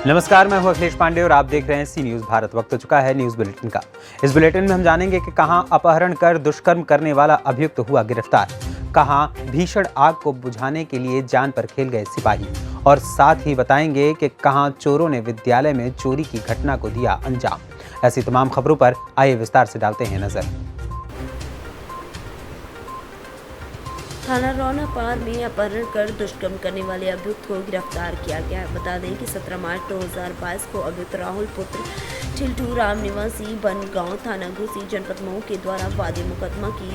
नमस्कार, मैं हूं अखिलेश पांडे और आप देख रहे हैं सी न्यूज भारत। वक्त हो चुका है न्यूज बुलेटिन का। इस बुलेटिन में हम जानेंगे कि कहां अपहरण कर दुष्कर्म करने वाला अभियुक्त हुआ गिरफ्तार, कहां भीषण आग को बुझाने के लिए जान पर खेल गए सिपाही, और साथ ही बताएंगे कि कहां चोरों ने विद्यालय में चोरी की घटना को दिया अंजाम। ऐसी तमाम खबरों पर आइए विस्तार से डालते हैं नजर। थाना रौना पार में अपहरण कर दुष्कर्म करने वाले अभियुक्त को गिरफ्तार किया गया है। बता दें कि 17 मार्च 2022 को अभियुक्त राहुल पुत्र ठिल्टू राम निवासी बनगांव थाना घुसी जनपद मऊ के द्वारा वादी मुकदमा की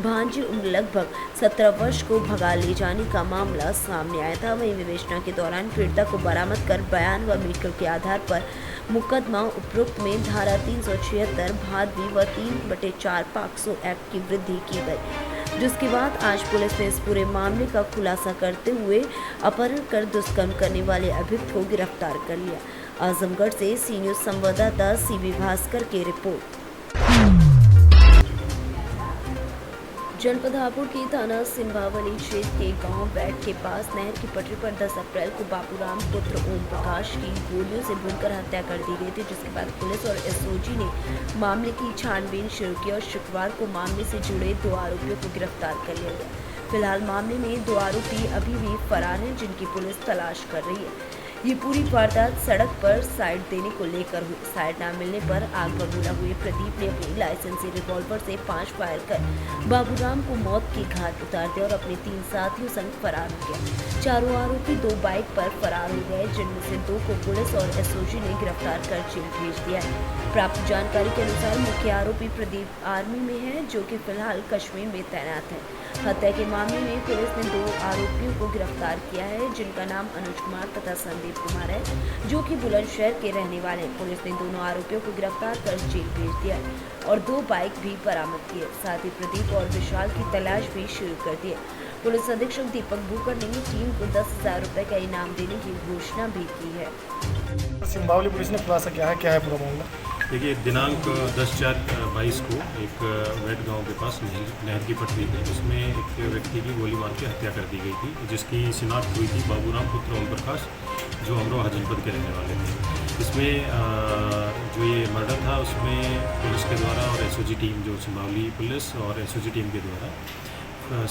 भांजी उम्र लगभग 17 वर्ष को भगा ले जाने का मामला सामने आया था। वहीं विवेचना के दौरान पीड़िता को बरामद कर बयान व मेडिकल के आधार पर मुकदमा उपरोक्त में धारा 376 भादवी व 3/4 पॉक्सो एक्ट की वृद्धि की गई, जिसके बाद आज पुलिस ने इस पूरे मामले का खुलासा करते हुए अपहरण कर दुष्कर्म करने वाले अभियुक्त को गिरफ्तार कर लिया। आजमगढ़ से सी न्यूज संवाददाता सीबी भास्कर की रिपोर्ट। जनपद हापुड़ के थाना सिंभावली क्षेत्र के गांव बैठ के पास नहर की पटरी पर 10 अप्रैल को बाबूराम पुत्र ओम प्रकाश की गोलियों से भूनकर हत्या कर दी गई थी, जिसके बाद पुलिस और एसओजी ने मामले की छानबीन शुरू की और शुक्रवार को मामले से जुड़े 2 आरोपियों को गिरफ्तार कर लिया गया। फिलहाल मामले में 2 आरोपी अभी भी फरार हैं, जिनकी पुलिस तलाश कर रही है। ये पूरी वारदात सड़क पर साइड देने को लेकर हुई। साइड न मिलने पर आग बबूला हुए प्रदीप ने अपनी लाइसेंसी रिवॉल्वर से 5 फायर कर बाबूराम को मौत की घाट उतार दिया और अपने 3 साथियों संग फरार हो गया। चारों आरोपी 2 बाइक पर फरार हो गए, जिनमें से 2 को पुलिस और एसओजी ने गिरफ्तार कर जेल भेज दिया है। प्राप्त जानकारी के अनुसार मुख्य आरोपी प्रदीप आर्मी में है, जो कि फिलहाल कश्मीर में तैनात है। हत्या के मामले में पुलिस ने 2 आरोपियों को गिरफ्तार किया है, जिनका नाम अनुज कुमार तथा संदीप कुमार है, जो कि बुलंदशहर के रहने वाले हैं। पुलिस ने दोनों आरोपियों को गिरफ्तार कर जेल भेज दिया है और 2 बाइक भी बरामद की है। साथ ही प्रदीप और विशाल की तलाश भी शुरू कर दी है। पुलिस अधीक्षक दीपक भूकर ने टीम को 10,000 रुपए का इनाम देने की घोषणा भी की है। सिंभावली पुलिस ने खुलासा किया है, क्या है पूरा मामला? देखिए, दिनांक 10/4/22 को एक वेट गांव के पास नहर की पटरी पे उसमें एक व्यक्ति की गोली मार के हत्या कर दी गई थी, जिसकी शिनाख्त हुई थी बाबूराम पुत्र ओम प्रकाश, जो अमरोहा जनपद के रहने वाले थे। इसमें जो ये मर्डर था उसमें पुलिस के द्वारा और एसओजी टीम, जो सिंभावली पुलिस और एसओजी टीम के द्वारा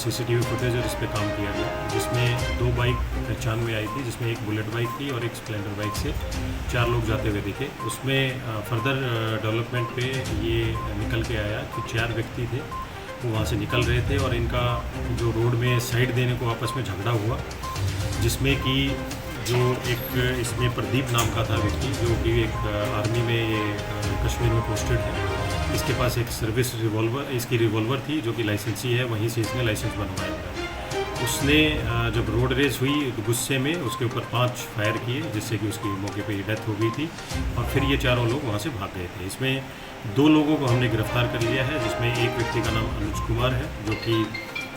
सीसीटीवी फुटेज और इस पर काम किया गया, जिसमें 2 बाइक पहचान में आई थी, जिसमें एक बुलेट बाइक थी और एक स्प्लेंडर बाइक से 4 लोग जाते हुए दिखे। उसमें फर्दर डेवलपमेंट पे ये निकल के आया कि 4 व्यक्ति थे, वो वहाँ से निकल रहे थे और इनका जो रोड में साइड देने को आपस में झगड़ा हुआ, जिसमें कि जो एक इसमें प्रदीप नाम का था व्यक्ति, जो कि एक आर्मी में ये कश्मीर में पोस्टेड है। इसके पास एक सर्विस रिवॉल्वर, इसकी रिवॉल्वर थी जो कि लाइसेंसी है, वहीं से इसने लाइसेंस बनवाया था। उसने जब रोड रेस हुई तो गुस्से में उसके ऊपर 5 फायर किए, जिससे कि उसकी मौके पे ही डेथ हो गई थी और फिर ये चारों लोग वहाँ से भाग गए थे। इसमें 2 लोगों को हमने गिरफ्तार कर लिया है, जिसमें एक व्यक्ति का नाम अनुज कुमार है, जो कि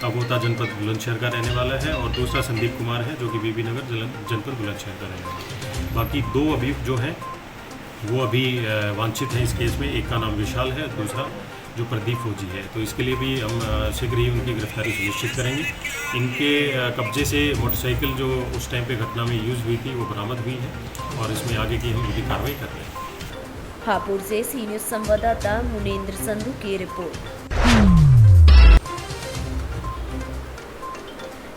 अगोता जनपद बुलंदशहर का रहने वाला है, और दूसरा संदीप कुमार है, जो कि बीबी नगर जनपद बुलंदशहर का रहने वाला है। बाकी 2 अभियुक्त जो हैं वो अभी वांछित हैं इस केस में। एक का नाम विशाल है, दूसरा जो प्रदीप फौजी है। तो इसके लिए भी हम शीघ्र ही उनकी गिरफ्तारी सुनिश्चित करेंगे। इनके कब्जे से मोटरसाइकिल जो उस टाइम पे घटना में यूज़ हुई थी वो बरामद हुई है और इसमें आगे की हम विधि कार्रवाई कर रहे हैं। हापुड़ से सी न्यूज संवाददाता मुनेंद्र संधू की रिपोर्ट।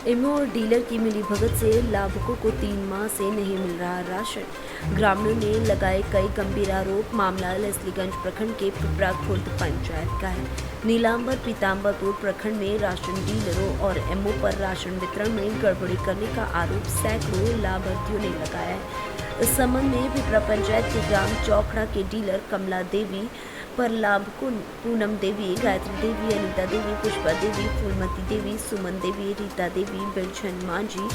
एमओ और डीलर की मिलीभगत से लाभुकों को 3 माह से नहीं मिल रहा राशन। ग्रामीणों ने लगाए कई गंभीर आरोप। मामला लेस्लीगंज प्रखंड के पिपरा खुर्द पंचायत का है। नीलांबर पीताम्बरपुर प्रखंड में राशन डीलरों और एमओ पर राशन वितरण में गड़बड़ी करने का आरोप सैकड़ों लाभार्थियों ने लगाया है। इस संबंध में पिपरा पंचायत के ग्राम चौखड़ा के डीलर कमला देवी पर लाभुकों पूनम देवी, गायत्री देवी, अनीता देवी, पुष्पा देवी, फूलमती देवी, सुमन देवी, रीता देवी, बिलछन मांझी,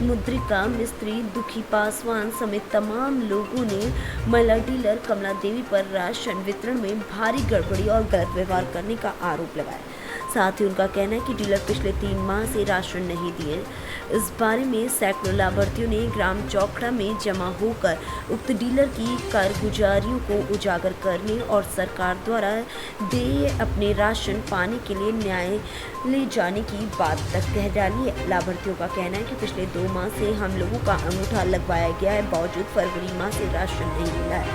मुद्रिका मिस्त्री, दुखी पासवान समेत तमाम लोगों ने महिला डीलर कमला देवी पर राशन वितरण में भारी गड़बड़ी और गलत व्यवहार करने का आरोप लगाया। साथ ही उनका कहना है कि डीलर पिछले 3 माह से राशन नहीं दिए। इस बारे में सैकड़ों लाभार्थियों ने ग्राम चौकड़ा में जमा होकर उक्त डीलर की कारगुजारियों को उजागर करने और सरकार द्वारा देय अपने राशन पाने के लिए न्याय ले जाने की बात तक कह डाली है। लाभार्थियों का कहना है कि पिछले 2 माह से हम लोगों का अंगूठा लगवाया गया है, बावजूद फरवरी माह से राशन नहीं मिला है,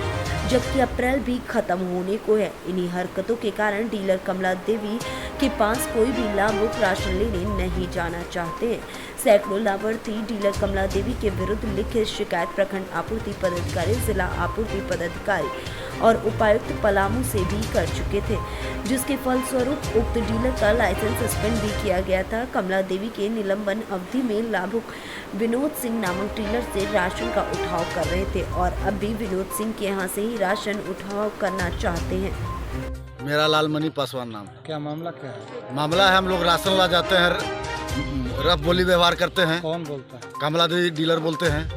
जबकि अप्रैल भी खत्म होने को है। इन्हीं हरकतों के कारण डीलर कमला देवी के पास कोई भी लाभुक राशन लेने नहीं जाना चाहते हैं। सैकड़ों लाभार्थी डीलर कमला देवी के विरुद्ध लिखित शिकायत प्रखंड आपूर्ति पदाधिकारी, जिला आपूर्ति पदाधिकारी और उपायुक्त पलामू से भी कर चुके थे, जिसके फलस्वरूप उक्त डीलर का लाइसेंस सस्पेंड भी किया गया था। कमला देवी के निलंबन अवधि में लाभुक विनोद सिंह नामक डीलर से राशन का उठाव कर रहे थे और अब भी विनोद सिंह के यहाँ से ही राशन उठाव करना चाहते हैं। मेरा लाल मनी पासवान नाम। क्या मामला क्या है? मामला है, हम लोग राशन ला जाते हैं, रफ बोली व्यवहार करते हैं। कौन बोलता है? कमला देवी डीलर बोलते हैं।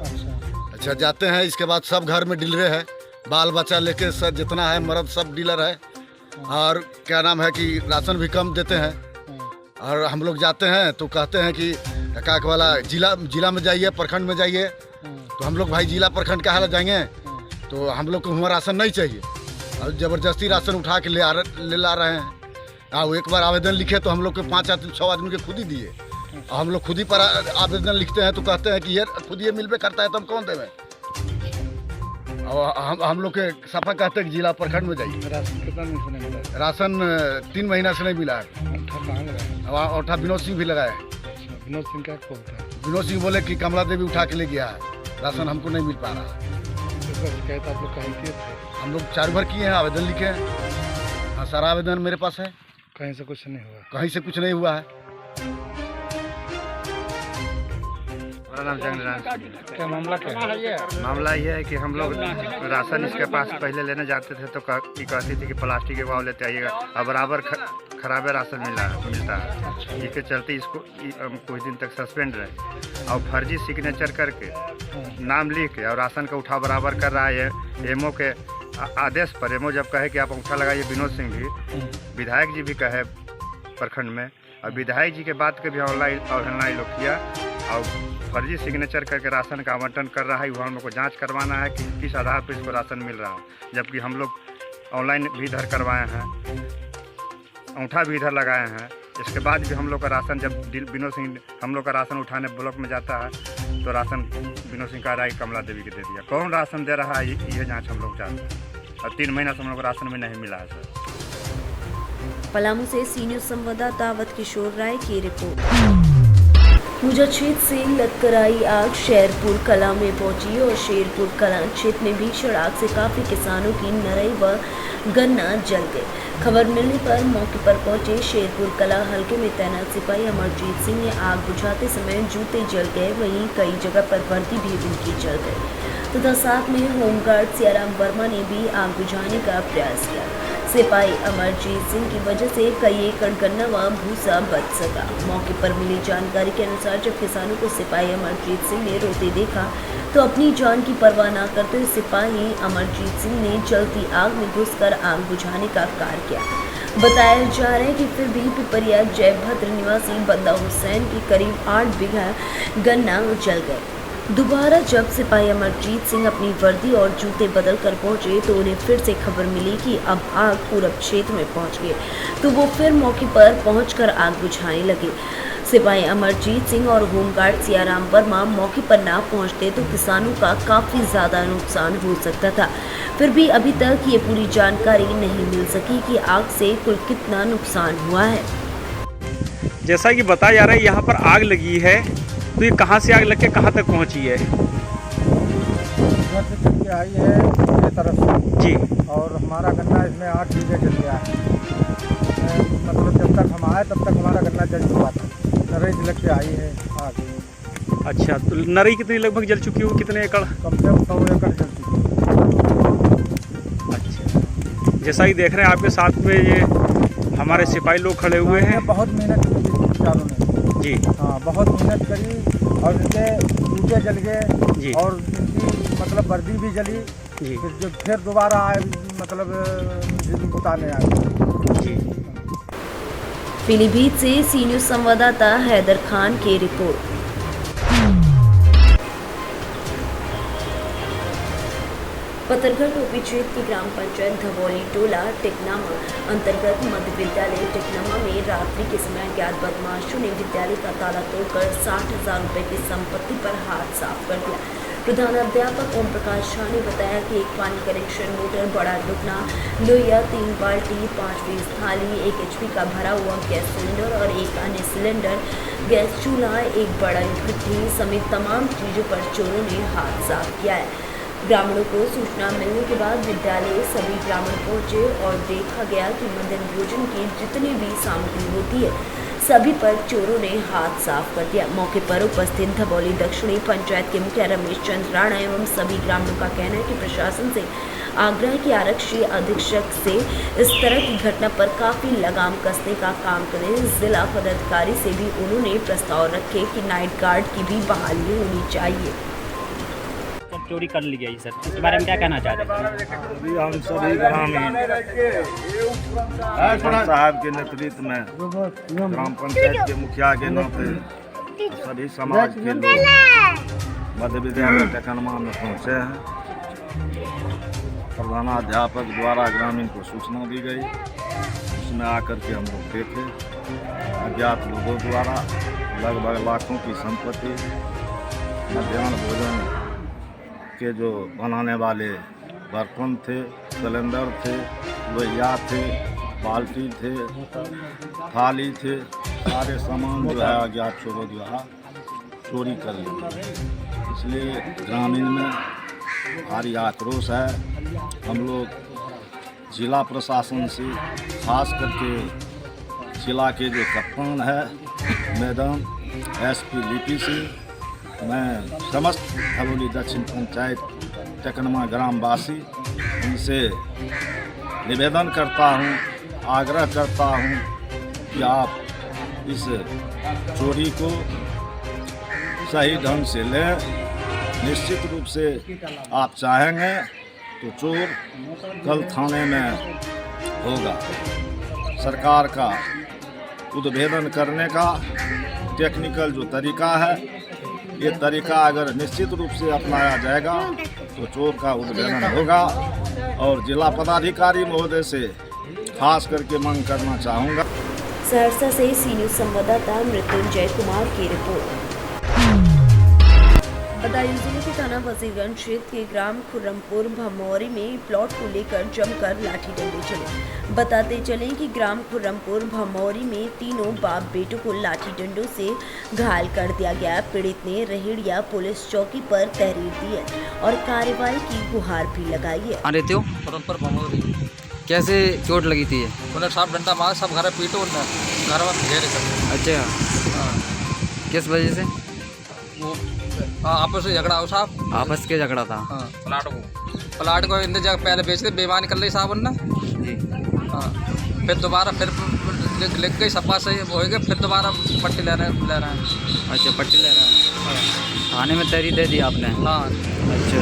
अच्छा, जाते हैं, इसके बाद सब घर में डीलरे है, बाल बच्चा लेके सब जितना है मर्द सब डीलर है। और क्या नाम है कि राशन भी कम देते हैं। और हम लोग जाते हैं तो कहते हैं कि काक वाला जिला में जाइए, प्रखंड में जाइए। तो हम लोग भाई जिला प्रखंड का हालत जाएंगे तो हम लोग को हमारा राशन नहीं चाहिए और ज़बरदस्ती राशन उठा के ले ला रहे हैं। और एक बार आवेदन लिखे तो हम लोग के 5-6 आदमी के खुद ही दिए। और हम लोग खुद ही पर आवेदन लिखते हैं तो कहते हैं कि ये खुद ये मिलबे करता है तो हम कौन देवें। और हम लोग के सफा कहते हैं कि जिला प्रखंड में जाइए। राशन कितना दिन से नहीं मिला? राशन 3 महीना से नहीं मिला है। और विनोद सिंह भी लगाए। विनोद सिंह क्या बोलता है? विनोद सिंह बोले कि कमला देवी उठा के ले गया है, राशन हमको नहीं मिल पा रहा। शिकायत आप लोग कहीं किए थे? हम लोग 4 बार किए हैं, आवेदन लिखे हैं। हाँ, सारा आवेदन मेरे पास है। कहीं से कुछ नहीं हुआ? कहीं से कुछ नहीं हुआ है। मेरा नाम जंगलाल। क्या मामला क्या है? मामला ये है कि हम लोग राशन इसके पास पहले लेने जाते थे तो कहती थी कि प्लास्टिक के भाव लेते आइएगा, अब बराबर खराबे राशन मिलता है। इसके चलते इसको कुछ दिन तक सस्पेंड रहे और फर्जी सिग्नेचर करके नाम लिख के और राशन का उठाव बराबर कर रहा है। एमओ के आदेश पर एमओ जब कहे कि आप अंगूठा लगाइए, विनोद सिंह भी, विधायक जी भी कहे प्रखंड में, और विधायक जी के बात के भी अवहेलना लोग किया और फर्जी सिग्नेचर करके राशन का आवंटन कर रहा है। वहाँ हम लोग को जाँच करवाना है कि किस आधार पर इसको राशन मिल रहा है, जबकि हम लोग ऑनलाइन भी इधर करवाए हैं, अंगूठा भी इधर लगाए हैं। इसके बाद भी हम लोग का राशन, जब विनोद सिंह हम लोग का राशन उठाने ब्लॉक में जाता है तो राशन विनोद सिंह कह रहा है कि कमला देवी के दे दिया। कौन राशन दे रहा है ये जाँच हम लोग चाहते हैं। और 3 महीना से हम लोग को राशन भी नहीं मिला है सर। पलामू से सी न्यूज़ संवाददाता अवध किशोर राय की रिपोर्ट। पूजा क्षेत्र से लटकर आई आग शेरपुर कला में पहुंची और शेरपुर कला क्षेत्र में भीषण आग से काफी किसानों की नरई व गन्ना जल गए। खबर मिलने पर मौके पर पहुंचे शेरपुर कला हलके में तैनात सिपाही अमरजीत सिंह ने आग बुझाते समय जूते जल गए, वहीं कई जगह पर वर्दी भी उनकी जल गई तथा साथ में होमगार्ड सियाराम वर्मा ने भी आग बुझाने का प्रयास किया। सिपाही अमरजीत सिंह की वजह से कई एकड़ गन्ना व भूसा बच सका। मौके पर मिली जानकारी के अनुसार जब किसानों को सिपाही अमरजीत सिंह ने रोते देखा तो अपनी जान की परवाह न करते हुए सिपाही अमरजीत सिंह ने जलती आग में घुसकर आग बुझाने का कार्य किया। बताया जा रहा है कि फिर भी पिपरिया जयभद्र निवासी बंदा हुसैन की करीब 8 बीघा गन्ना जल गए। दोबारा जब सिपाही अमरजीत सिंह अपनी वर्दी और जूते बदल कर पहुंचे तो उन्हें फिर से खबर मिली कि अब आग पूरब क्षेत्र में पहुंच गई, तो वो फिर मौके पर पहुंचकर आग बुझाने लगे। सिपाही अमरजीत सिंह और होमगार्ड सियाराम वर्मा मौके पर ना पहुंचते तो किसानों का काफ़ी ज़्यादा नुकसान हो सकता था। फिर भी अभी तक ये पूरी जानकारी नहीं मिल सकी कि आग से कुल कितना नुकसान हुआ है। जैसा कि बताया जा रहा है यहाँ पर आग लगी है, तो ये कहाँ से आग लग के कहाँ तक पहुँची है? घर से चल के आई है मेरे तरफ से जी। और हमारा गन्ना इसमें 8 बीघे जल गया है। मतलब जब तक हम आए तब तक हमारा गन्ना जल चुका था। नरई लग के आई है आग। अच्छा, तो नरई कितनी लगभग जल चुकी हो? कितने एकड़? कम से कम 100 एकड़ जल चुकी है। अच्छा, जैसा कि देख रहे हैं आपके साथ में ये हमारे सिपाही लोग खड़े हुए हैं। बहुत मेहनत की चारों ने जी। हाँ, बहुत मेहनत करी और इनके जूते जल गए जी। और इनकी मतलब वर्दी भी जली जी। फिर दोबारा आए मतलब बुताने आए जी। पीलीभीत से सी न्यूज संवाददाता हैदर खान की रिपोर्ट। पत्थरगढ़ टोपी क्षेत्र की ग्राम पंचायत धवौली टोला टेकनामा अंतर्गत मध्य विद्यालय टेकनामा में रात्रि के समय अज्ञात बदमाशों ने विद्यालय का ताला तोड़कर 60,000 रुपए की संपत्ति पर हाथ साफ कर दिया। प्रधानाध्यापक ओम प्रकाश झा ने बताया कि एक पानी कनेक्शन मोटर, बड़ा टुकना, लोहिया, 3 बाल्टी, 5 पीस थाली, 1 HP का भरा हुआ गैस सिलेंडर और एक अन्य सिलेंडर, गैस चूल्हा, एक बड़ा भट्टी समेत तमाम चीजों पर चोरों ने हाथ साफ किया है। ग्रामीणों को सूचना मिलने के बाद विद्यालय सभी ग्रामीण पहुंचे और देखा गया कि मध्याह्न भोजन की जितनी भी सामग्री होती है सभी पर चोरों ने हाथ साफ कर दिया। मौके पर उपस्थित धवौली दक्षिणी पंचायत के मुखिया रमेश चंद्र राणा एवं सभी ग्रामीणों का कहना है कि प्रशासन से आग्रह की आरक्षी अधीक्षक से इस तरह की घटना पर काफी लगाम कसने का काम करें। जिला पदाधिकारी से भी उन्होंने प्रस्ताव रखे कि नाइट गार्ड की भी बहाली होनी चाहिए। चोरी कर ली गई सर, इसके बारे में क्या कहना चाहते हैं? अभी हम सभी ग्रामीण सरपंच साहब के नेतृत्व में ग्राम पंचायत के मुखिया के नाते सभी समाज के लोग मध्य विद्यालय टेकनमा में पहुँचे हैं। प्रधानाध्यापक द्वारा ग्रामीण को सूचना दी गई, उसमें आकर के हम लोग देखे अज्ञात लोगों द्वारा लगभग लाखों की संपत्ति, मध्याह्न भोजन के जो बनाने वाले बर्तन थे, सिलेंडर थे, लोहिया थे, बाल्टी थे, थाली थे, सारे सामान जो है अज्ञात चोरों द्वारा चोरी कर लिए। इसलिए ग्रामीण में भारी आक्रोश है। हम लोग जिला प्रशासन से, खास करके जिला के जो कप्तान है मैडम SP लिपि से, मैं समस्त धवौली दक्षिण पंचायत टेकनमा ग्रामवासी उनसे निवेदन करता हूँ, आग्रह करता हूँ कि आप इस चोरी को सही ढंग से लें। निश्चित रूप से आप चाहेंगे तो चोर कल थाने में होगा। सरकार का उद्भेदन करने का टेक्निकल जो तरीका है, ये तरीका अगर निश्चित रूप से अपनाया जाएगा तो चोर का उद्भेदन होगा। और जिला पदाधिकारी महोदय से खास करके मांग करना चाहूँगा। सहरसा से सी न्यूज संवाददाता मृत्युंजय कुमार की रिपोर्ट। बदायूं जिले के थाना वजीरगंज क्षेत्र के ग्राम खुर्रमपुर भमौरी में प्लॉट को लेकर जमकर लाठी डंडे चले। बताते चले कि ग्राम खुर्रमपुर भमौरी में तीनों बाप बेटों को लाठी डंडों से घायल कर दिया गया। पीड़ित ने रहेड़िया पुलिस चौकी पर तहरीर दी है और कार्रवाई की गुहार भी लगाई है। खुर्रमपुर भमौरी कैसे चोट लगी थी? उन्हें साफ डंडा मारा, सब घर पीटो, घर में घेरे कर। अच्छा, किस वजह से? वो आपस में झगड़ा हो साहब। आपस के झगड़ा था? हाँ, प्लाट को इंदर जगह पहले बेच दे, बेईमानी कर ली साहब उनने जी। हाँ, फिर दोबारा फिर लिख गई सपा से वो हो गया, फिर दोबारा पट्टी ले रहे हैं। अच्छा, पट्टी ले रहे हैं। थाने में तहरीर दे दी आपने? हाँ। अच्छा।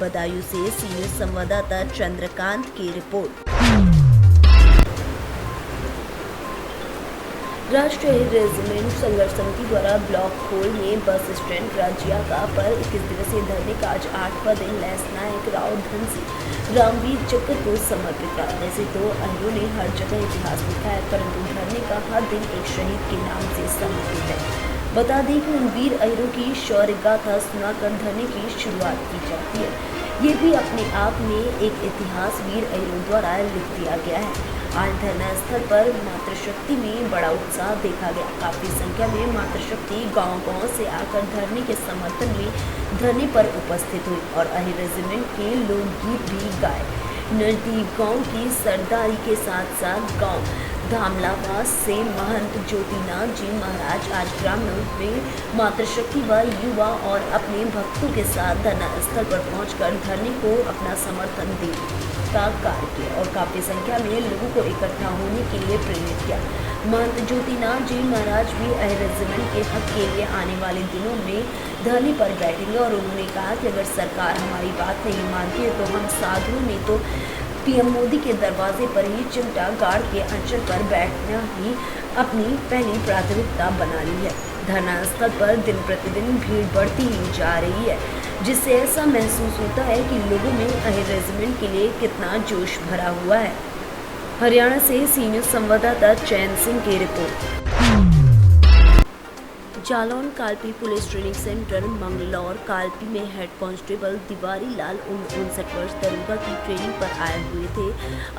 बदायूं से सी न्यूज संवाददाता चंद्रकांत की रिपोर्ट। राष्ट्रीय रेजिमेंट संघर्ष समिति द्वारा ब्लॉक खोल में बस स्टैंड राजियाका पर 21 दिवसीय धरने का आज 8वां दिन लैंस नायक राव धनसी रामवीर चक्र को समर्पित रहा। वैसे तो अहिरों ने हर जगह इतिहास लिखा है, परंतु धरने का हर दिन एक शहीद के नाम से समर्पित है। बता दें कि उन वीर अहिरों की शौर्य गाथा सुनाकर धरने की शुरुआत की जाती है। ये भी अपने आप में एक इतिहास वीर अहिरों द्वारा लिख दिया गया है। आज धरना स्थल पर मातृशक्ति में बड़ा उत्साह देखा गया। काफी संख्या में मातृशक्ति गांव-गांव से आकर धरने के समर्थन में धरने पर उपस्थित हुई और अहिर रेजिमेंट के लोकगीत भी गाए। नजदीक गांव की सरदारी के साथ साथ गांव धामलावास से महंत ज्योतिनाथ जी महाराज आज ग्रामीणों में मातृशक्ति व युवा और अपने भक्तों के साथ धरना स्थल पर पहुंचकर धरने को अपना समर्थन दे का कार्य किया और काफी संख्या में लोगों को इकट्ठा होने के लिए प्रेरित किया। महंत ज्योतिनाथ जी महाराज भी अहिर रेजिमेंट के हक के लिए आने वाले दिनों में धरने पर बैठेंगे और उन्होंने कहा कि अगर सरकार हमारी बात नहीं मानती है तो हम साधुओं में तो पीएम मोदी के दरवाजे पर ही चिमटा गाड़ के अंचल पर बैठना ही अपनी पहली प्राथमिकता बना ली है। धरना स्थल पर दिन प्रतिदिन भीड़ बढ़ती ही जा रही है, जिससे ऐसा महसूस होता है कि लोगों में अहिर रेजिमेंट के लिए कितना जोश भरा हुआ है। हरियाणा से सी न्यूज़ संवाददाता चैन सिंह की report. Jalaun Kalpi police training centre Manglaur Kalpi में हेड कांस्टेबल तिवारी लाल 59 वर्ष दरोगा की ट्रेनिंग पर आए हुए थे।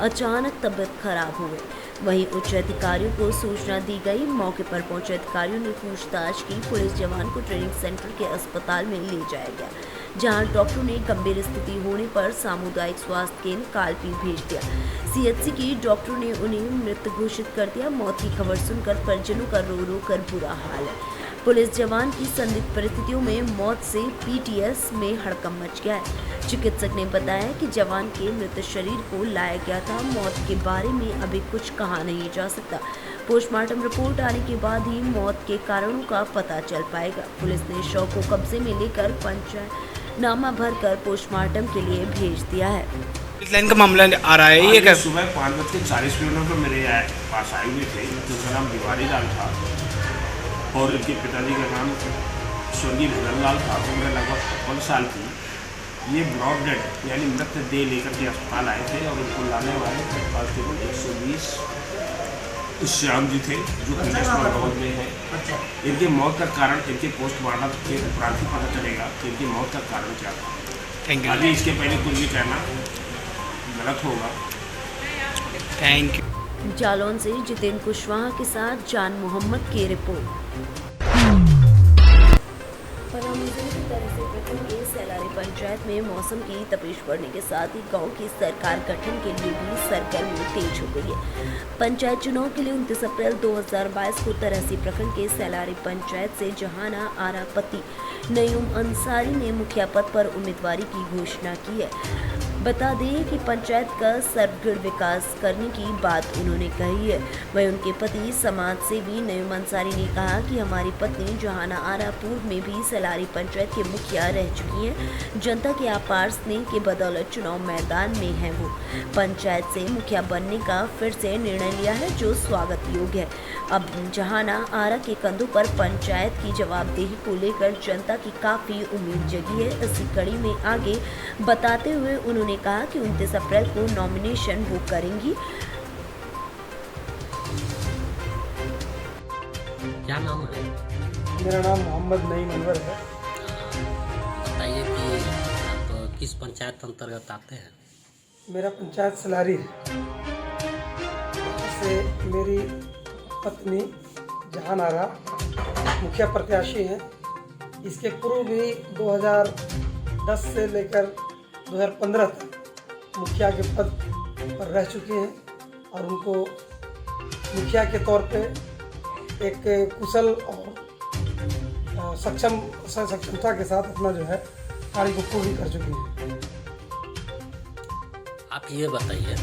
अचानक तबीयत खराब हो गई। वहीं उच्च अधिकारियों को सूचना दी गई। मौके पर पहुंचे अधिकारियों ने पूछताछ की। पुलिस जवान को ट्रेनिंग सेंटर के अस्पताल में ले जाया गया, जहां डॉक्टरों ने गंभीर स्थिति होने पर सामुदायिक स्वास्थ्य केंद्र कालपी भेज दिया। सीएचसी की डॉक्टरों ने उन्हें मृत घोषित कर दिया। मौत की खबर सुनकर परिजनों का रो रो कर बुरा हाल है। पुलिस जवान की संदिग्ध परिस्थितियों में मौत से पीटीएस में हड़कंप मच गया है। चिकित्सक ने बताया कि जवान के मृत शरीर को लाया गया था। मौत के बारे में अभी कुछ कहा नहीं जा सकता। पोस्टमार्टम रिपोर्ट आने के बाद ही मौत के कारणों का पता चल पाएगा। पुलिस ने शव को कब्जे में लेकर पंचनामा भरकर पोस्टमार्टम के लिए भेज दिया है। इस लाइन का मामला आ रहा है। ये सुबह 5:40 पर मेरे पास आए हुए थे, जिनका नाम तिवारी लाल था और इनके पिताजी का नाम स्वर्गीय भगत लाल था। उम्र लगभग 55 साल की। ये ब्रॉड डेड यानी मृत देह लेकर के अस्पताल आए थे और उनको लाने वाले कांस्टेबल 120 श्याम जी थे, जो कंटेस्टमेंट में है। इनकी मौत का कारण इनके पोस्टमार्टम के उपरांत ही पता चलेगा कि इनकी मौत का कारण क्या था। अभी इसके पहले कुछ भी कहना गलत होगा। Thank you. जालौन से जितेंद्र कुशवाहा के साथ जान मोहम्मद की रिपोर्ट। सैलारी पंचायत में मौसम की तपिश बढ़ने के साथ ही गांव की सरकार गठन के लिए भी सरगर्मी तेज हो गई है। पंचायत चुनाव के लिए 29 अप्रैल 2022 को तरहसी प्रखंड के सैलारी पंचायत से जहाना आरा पति नयूम अंसारी ने मुखिया पद पर उम्मीदवारी की घोषणा की है। बता दें कि पंचायत का सर्वगुण विकास करने की बात उन्होंने कही है। वहीं उनके पति समाज सेवी नयूम अंसारी ने कहा कि हमारी पत्नी जहाना आरा पूर्व में भी सैलारी पंचायत के मुखिया रह चुकी हैं। जनता के अपार स्नेह के बदौलत चुनाव मैदान में है। वो पंचायत से मुखिया बनने का फिर से निर्णय लिया है, जो स्वागत योग्य है। अब जहाना आरा के कंधों पर पंचायत की जवाबदेही को लेकर जनता की काफ़ी उम्मीद जगी है। इसी कड़ी में आगे बताते हुए उन्होंने कहा कि 29 अप्रैल को नॉमिनेशन वो करेंगी। क्या नाम है? मेरा नाम मोहम्मद नईम अनवर है। बताइए कि आप किस पंचायत अंतर्गत आते हैं? मेरा पंचायत सैलारी है। से मेरी पत्नी जहान आरा मुखिया प्रत्याशी हैं। इसके पूर्व भी 2010 से लेकर 2015 तक मुखिया के पद पर रह चुके हैं और उनको मुखिया के तौर पे एक कुशल और सक्षमता के साथ अपना जो है कार्य को पूर्ण कर चुकी हैं। आप ये बताइए,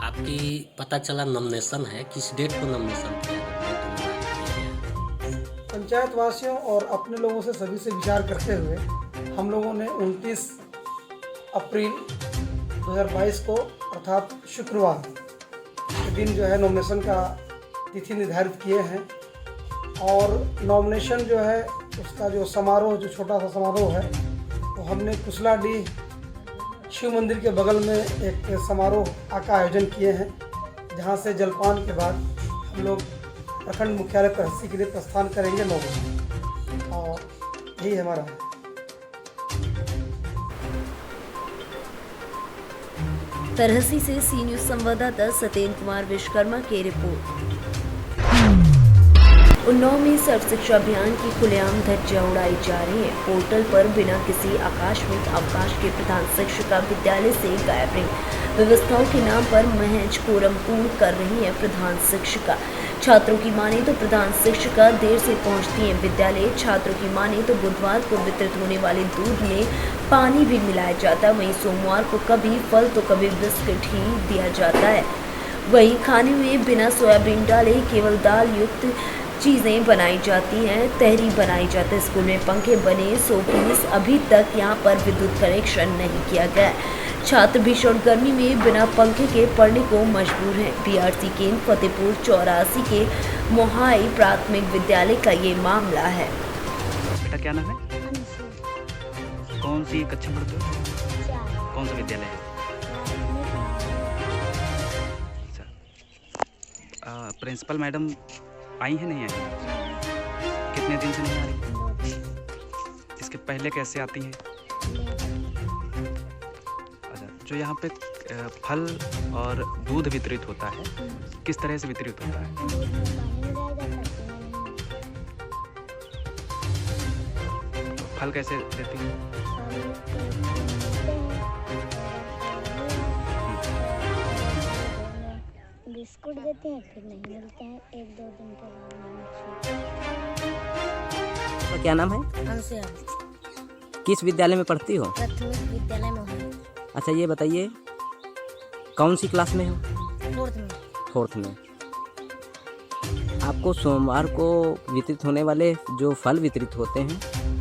आपकी पता चला नॉमिनेशन है, किस डेट को नॉमिनेशन किया? पंचायत वासियों और अपने लोगों से सभी से विचार करते हुए हम लोगों ने 29 अप्रैल 2022 को अर्थात शुक्रवार के दिन जो है नॉमिनेशन का तिथि निर्धारित किए हैं। और नॉमिनेशन जो है उसका जो समारोह, जो छोटा सा समारोह है, वो हमने कुशलाडीह शिव मंदिर के बगल में एक समारोह का आयोजन किए हैं, जहां से जलपान के बाद हम लोग प्रखंड मुख्यालय तरहसी के लिए प्रस्थान करेंगे 9 बजे। और यही हमारा तरहसी से सी न्यूज़ संवाददाता सत्येंद्र कुमार विश्वकर्मा की रिपोर्ट। उन्नाव में सर्व शिक्षा अभियान की खुलेआम धज्जियां उड़ाई जा रही है। पोर्टल पर बिना किसी आकस्मिक अवकाश के प्रधान शिक्षिका विद्यालय से गायब रही। व्यवस्थाओं के नाम पर महज कोरम पूर्ण कर रही है प्रधान शिक्षिका। छात्रों की माने तो प्रधान शिक्षिका देर से पहुंचती है विद्यालय। छात्रों की माने तो बुधवार को वितरित होने वाले दूध में पानी भी मिलाया जाता है। वहीं सोमवार को कभी फल तो कभी बिस्किट ही दिया जाता है। वहीं खाने में बिना सोयाबीन डाले केवल दाल युक्त चीज़ें बनाई जाती हैं, तहरी बनाई जाती है। स्कूल में पंखे बने 100 पीस। अभी तक यहाँ पर विद्युत कनेक्शन नहीं किया गया है। छात्र भीषण गर्मी में बिना पंखे के पढ़ने को मजबूर हैं। बीआरसी केंद्र फतेहपुर 84 के मोहाई प्राथमिक विद्यालय का ये मामला है। बेटा क्या नाम है? कौन सी कक्षा में पढ़ते हो? कौन सा विद्यालय है? प्रिंसिपल मैडम आई है नहीं आई? कितने दिन से नहीं आ रही? इसके पहले कैसे आती हैं? अच्छा, जो यहाँ पे फल और दूध वितरित होता है, किस तरह से वितरित होता है? फल कैसे देती हैं? बिस्कुट देते हैं, फिर नहीं मिलते हैं, 1-2 दिन के बाद। तो क्या नाम है? हमसे किस विद्यालय में पढ़ती हो? प्राथमिक विद्यालय में हूँ। अच्छा ये बताइए कौन सी क्लास में हो? 4th में। 4th में। आपको सोमवार को वितरित होने वाले जो फल वितरित होते हैं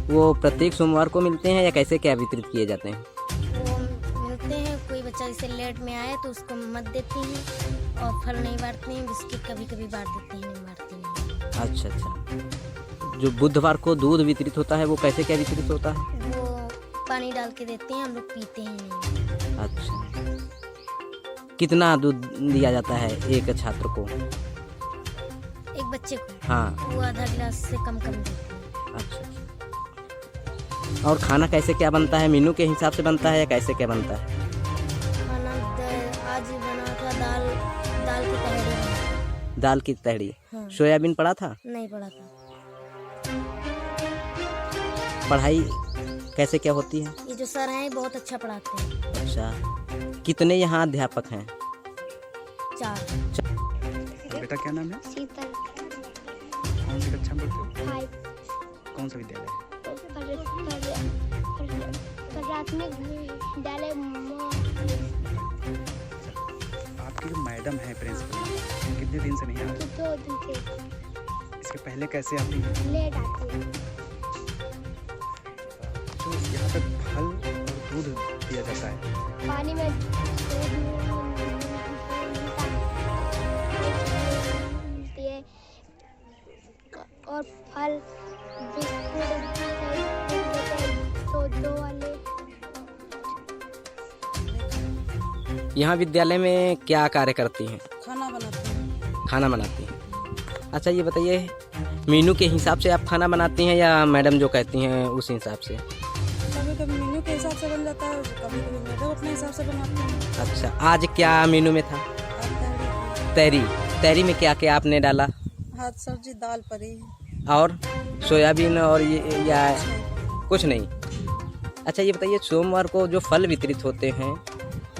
वो प्रत्येक सोमवार को मिलते हैं या कैसे क्या वितरित किए जाते हैं? वो मिलते हैं, कोई बच्चा जैसे लेट में आए तो उसको मत देती हैं और फल नहीं बांटते हैं, बिस्किट कभी कभी बांट देते हैं, नहीं बांटते हैं। अच्छा अच्छा। जो बुधवार को दूध वितरित होता है वो कैसे क्या वितरित होता है? वो पानी डाल के देते हैं, हम लोग पीते हैं नहीं। अच्छा, कितना दूध दिया जाता है एक छात्र को? एक बच्चे को? हाँ। वो आधा गिलास से कम देते हैं। अच्छा। और खाना कैसे क्या बनता है? मेनू के हिसाब से बनता है या कैसे क्या बनता है? खाना आज बना था दाल की तहरी। दाल की तहरी। हाँ। सोयाबीन पड़ा था? नहीं पड़ा था। पढ़ाई कैसे क्या होती है? ये जो सर हैं बहुत अच्छा पढ़ाते हैं। अच्छा, कितने यहाँ अध्यापक हैं? 4। बेटा क्या नाम है? शीतल। कौन सी कक्षा में पढ़ते हो? 5। कौन सा विद्यालय है? प्राथमिक विद्यालय। आपकी जो मैडम है प्रिंसिपल, कितने दिन से नहीं आ रही? 2 दिन से। इसके पहले कैसे आती है? लेट आती है। जो यहाँ पे फल और दूध दिया जाता है, पानी में और फल बिस्कुट तो 2 वाले। यहाँ विद्यालय में क्या कार्य करती हैं? खाना बनाते हैं। खाना बनाती हैं। अच्छा ये बताइए मेनू के हिसाब से आप खाना बनाती हैं या मैडम जो कहती हैं उस हिसाब से? कभी कभी मेन्यू के हिसाब से बन जाता है, कभी कभी मैडम अपने हिसाब से बनाती हैं। अच्छा, आज क्या मेनू में था? तहरी में क्या क्या आपने डाला? भात, सब्जी, दाल, परी और सोयाबीन और ये या कुछ नहीं? अच्छा ये बताइए सोमवार को जो फल वितरित होते हैं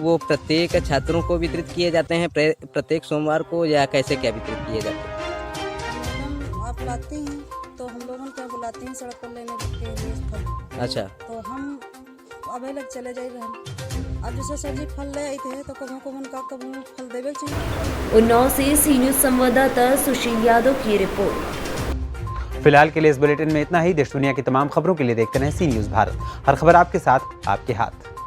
वो प्रत्येक छात्रों को वितरित किए जाते हैं प्रत्येक सोमवार को या कैसे क्या वितरित किए जाते हैं? मैडम आप लाती हैं तो हम लोगों क्या बुलाते हैं सड़क पर लेने के लिए फल। अच्छा, तो हम अबे लग चले जाए रहन। अब जैसे सर जी फल ले आए थे तो कभी फल देवे चाहिए। उन्नाव से सी न्यूज संवाददाता सुशील यादव की रिपोर्ट। फिलहाल के लिए इस बुलेटिन में इतना ही। देश दुनिया की तमाम खबरों के लिए देखते रहें सी न्यूज़ भारत। हर खबर आपके साथ, आपके हाथ।